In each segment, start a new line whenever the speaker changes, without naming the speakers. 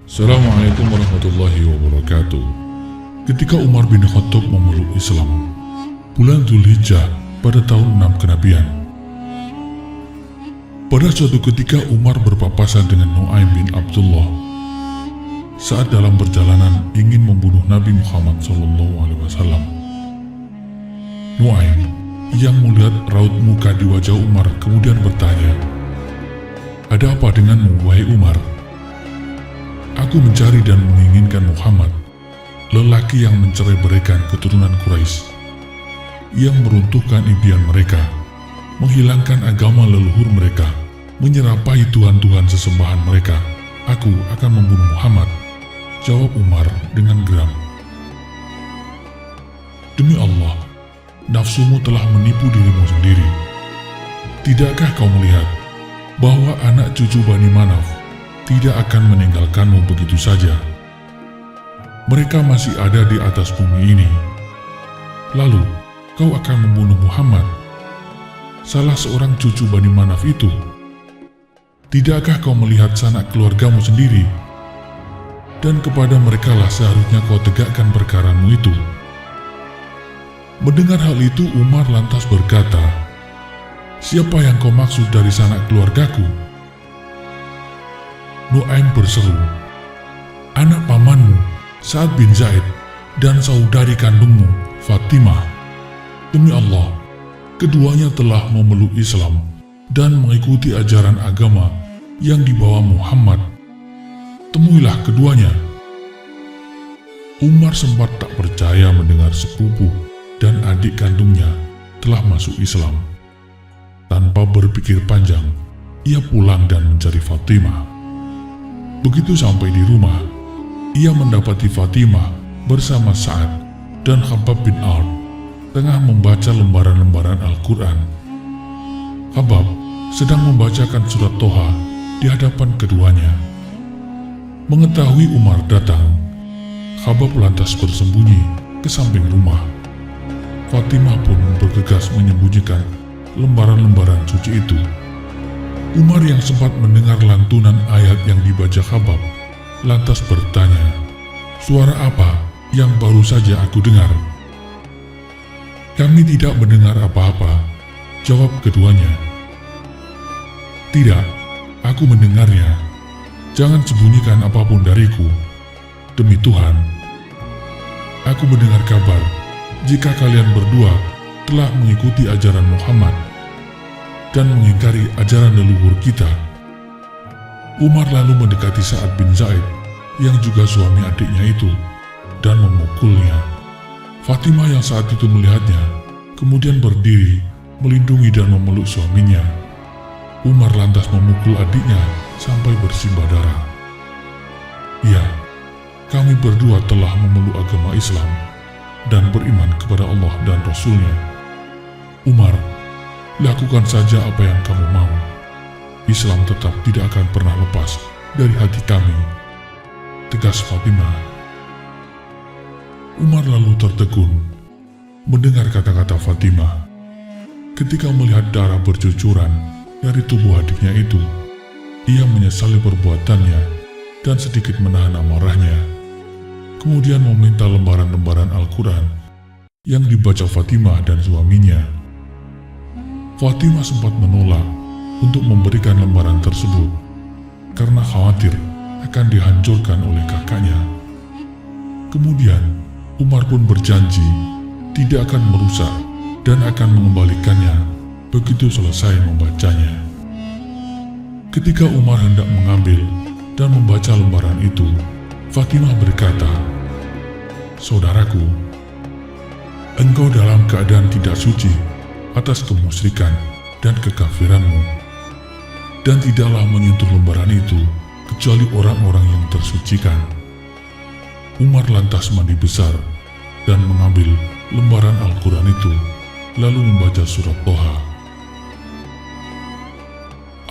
Assalamualaikum warahmatullahi wabarakatuh. Ketika Umar bin Khattab memeluk Islam, bulan Dzulhijjah pada tahun 6 kenabian. Pada suatu ketika Umar berpapasan dengan Nu'aim bin Abdullah saat dalam perjalanan ingin membunuh Nabi Muhammad SAW. Nu'aim yang melihat raut muka di wajah Umar kemudian bertanya, "Ada apa denganmu, wahai Umar?" "Aku mencari dan menginginkan Muhammad, lelaki yang mencerai-beraikan keturunan Quraisy, yang meruntuhkan impian mereka, menghilangkan agama leluhur mereka, menyerapai tuhan-tuhan sesembahan mereka. Aku akan membunuh Muhammad," jawab Umar dengan geram. "Demi Allah, nafsumu telah menipu dirimu sendiri. Tidakkah kau melihat bahwa anak cucu Bani Manaf tidak akan meninggalkanmu begitu saja? Mereka masih ada di atas bumi ini. Lalu, kau akan membunuh Muhammad, salah seorang cucu Bani Manaf itu. Tidakkah kau melihat sanak keluargamu sendiri? Dan kepada merekalah seharusnya kau tegakkan perkaramu itu." Mendengar hal itu, Umar lantas berkata, "Siapa yang kau maksud dari sanak keluargaku?" Nu'aim berseru, "Anak pamanmu, Sa'ad bin Zaid, dan saudari kandungmu, Fatimah. Demi Allah, keduanya telah memeluk Islam dan mengikuti ajaran agama yang dibawa Muhammad. Temuilah keduanya." Umar sempat tak percaya mendengar sepupu dan adik kandungnya telah masuk Islam. Tanpa berpikir panjang, ia pulang dan mencari Fatimah. Begitu sampai di rumah, ia mendapati Fatimah bersama Sa'ad dan Khabbab bin Ard tengah membaca lembaran-lembaran Al-Quran. Khabbab sedang membacakan surat Toha di hadapan keduanya. Mengetahui Umar datang, Khabbab lantas bersembunyi ke samping rumah. Fatimah pun bergegas menyembunyikan lembaran-lembaran suci itu. Umar yang sempat mendengar lantunan ayat yang dibaca Khabbab lantas bertanya, "Suara apa yang baru saja aku dengar?" "Kami tidak mendengar apa-apa," jawab keduanya. "Tidak, aku mendengarnya. Jangan sembunyikan apapun dariku. Demi Tuhan, aku mendengar kabar jika kalian berdua telah mengikuti ajaran Muhammad dan mengingkari ajaran leluhur kita." Umar lalu mendekati Sa'ad bin Zaid yang juga suami adiknya itu dan memukulnya. Fatimah yang saat itu melihatnya kemudian berdiri melindungi dan memeluk suaminya. Umar lantas memukul adiknya sampai bersimbah darah. "Ya, kami berdua telah memeluk agama Islam dan beriman kepada Allah dan Rasul-Nya. Umar, lakukan saja apa yang kamu mau. Islam tetap tidak akan pernah lepas dari hati kami," tegas Fatimah. Umar lalu tertegun mendengar kata-kata Fatimah. Ketika melihat darah bercucuran dari tubuh adiknya itu, ia menyesali perbuatannya dan sedikit menahan amarahnya. Kemudian meminta lembaran-lembaran Al-Quran yang dibaca Fatimah dan suaminya. Fatimah sempat menolak untuk memberikan lembaran tersebut karena khawatir akan dihancurkan oleh kakaknya. Kemudian Umar pun berjanji tidak akan merusak dan akan mengembalikannya begitu selesai membacanya. Ketika Umar hendak mengambil dan membaca lembaran itu, Fatimah berkata, "Saudaraku, engkau dalam keadaan tidak suci atas kemusyrikan dan kekafiranmu, dan tidaklah menyentuh lembaran itu kecuali orang-orang yang tersucikan." Umar lantas mandi besar dan mengambil lembaran Al-Quran itu, lalu membaca surat Toha.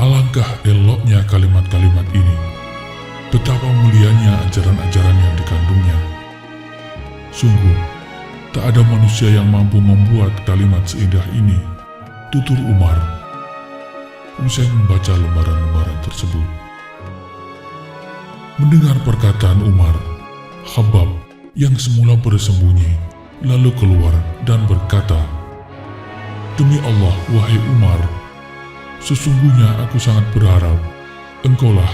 Alangkah eloknya kalimat-kalimat ini, betapa mulianya ajaran-ajaran yang dikandungnya. Sungguh, tak ada manusia yang mampu membuat kalimat seindah ini, tutur Umar usai membaca lembaran-lembaran tersebut. Mendengar perkataan Umar, Khabbab yang semula bersembunyi lalu keluar dan berkata, "Demi Allah, wahai Umar, sesungguhnya aku sangat berharap engkaulah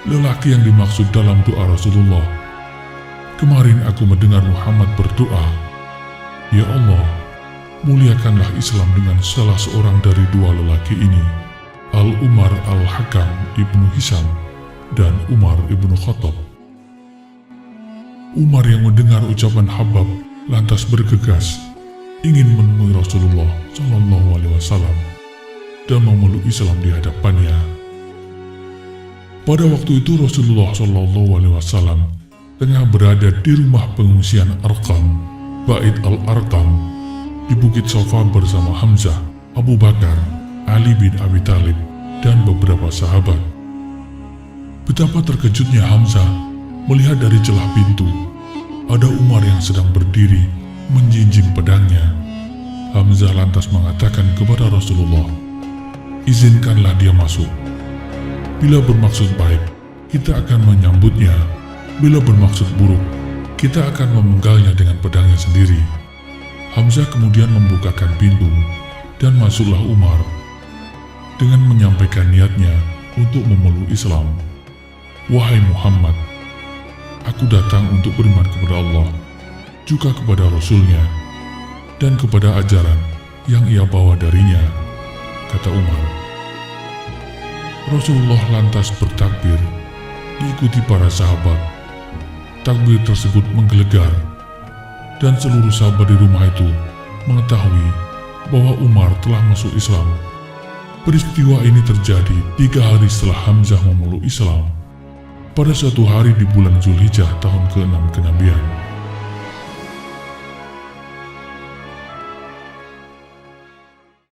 lelaki yang dimaksud dalam doa Rasulullah. Kemarin aku mendengar Muhammad berdoa, ya Allah, muliakanlah Islam dengan salah seorang dari dua lelaki ini, Al-Umar Al-Hakam ibnu Hisham dan Umar ibnu Khattab." Umar yang mendengar ucapan Khabbab lantas bergegas ingin menemui Rasulullah SAW dan memeluk Islam di hadapannya. Pada waktu itu Rasulullah SAW tengah berada di rumah pengungsian Arqam, Bait Al-Arqam, di Bukit Safa bersama Hamzah, Abu Bakar, Ali bin Abi Thalib, dan beberapa sahabat. Betapa terkejutnya Hamzah melihat dari celah pintu ada Umar yang sedang berdiri menjinjing pedangnya. Hamzah lantas mengatakan kepada Rasulullah, "Izinkanlah dia masuk. Bila bermaksud baik, kita akan menyambutnya. Bila bermaksud buruk, kita akan memenggalnya dengan pedangnya sendiri." Hamzah kemudian membukakan pintu dan masuklah Umar dengan menyampaikan niatnya untuk memeluk Islam. "Wahai Muhammad, aku datang untuk beriman kepada Allah, juga kepada Rasulnya, dan kepada ajaran yang ia bawa darinya," kata Umar. Rasulullah lantas bertakbir, diikuti para sahabat. Takbir tersebut menggelegar, dan seluruh sahabat di rumah itu mengetahui bahwa Umar telah masuk Islam. Peristiwa ini terjadi 3 hari setelah Hamzah memeluk Islam, pada suatu hari di bulan Zulhijjah tahun ke-6 kenabian.